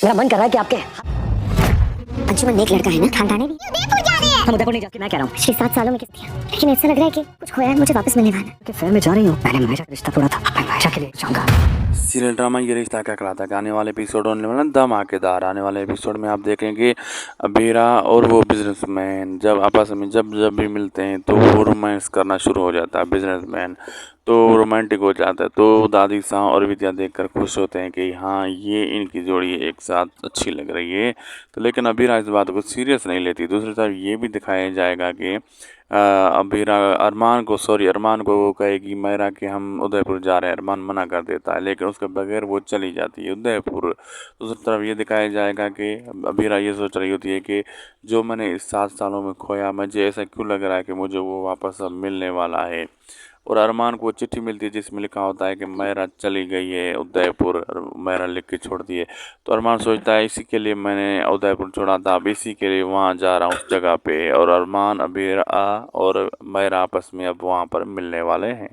मेरा मन कर रहा है कि आपके अंशुमन नेक लड़का है ना, खानदानी भी। उदयपुर जा रहे हैं। हम उदयपुर नहीं जाते, मैं कह रहा हूँ। पिछले 7 सालों में किस दिया, लेकिन ऐसा लग रहा है कि कुछ खोया है, मुझे वापस मिलने वाला है। कि फिल्म में जा रही हूँ। मैंने महेशा का रिश्ता तोड़ा था, मैं महेशा के लिए जाऊंगा। सीरियल ड्रामा ये रिश्ता क्या कहलाता है, आने वाले एपिसोड होने वाला धमाकेदार। आने वाले एपिसोड में आप देखेंगे अबीरा और वो बिजनेसमैन जब आपस में जब भी मिलते हैं तो वो रोमांस करना शुरू हो जाता है। बिजनेसमैन तो रोमांटिक हो जाता है, तो दादी सा और विद्या देखकर खुश होते हैं कि हाँ ये इनकी जोड़ी एक साथ अच्छी लग रही है। तो लेकिन अबीरा इस बात को सीरियस नहीं लेती। दूसरी तरफ ये भी दिखाया जाएगा कि अबीरा अरमान को वो कहेगी मायरा कि हम उदयपुर जा रहे हैं। अरमान मना कर देता है, लेकिन उसके बगैर वो चली जाती है उदयपुर। दूसरी तरफ ये दिखाया जाएगा कि अबीरा ये सोच रही होती है कि जो मैंने इस 7 सालों में खोया, मुझे ऐसा क्यों लग रहा है कि मुझे वो वापस अब मिलने वाला है। और अरमान को चिट्ठी मिलती है जिसमें लिखा होता है कि मायरा चली गई है उदयपुर, और मायरा लिख के छोड़ दी है। तो अरमान सोचता है इसी के लिए मैंने उदयपुर छोड़ा था, अब इसी के लिए वहाँ जा रहा हूँ उस जगह पे। और अरमान अबीरा और मायरा आपस में अब वहाँ पर मिलने वाले हैं।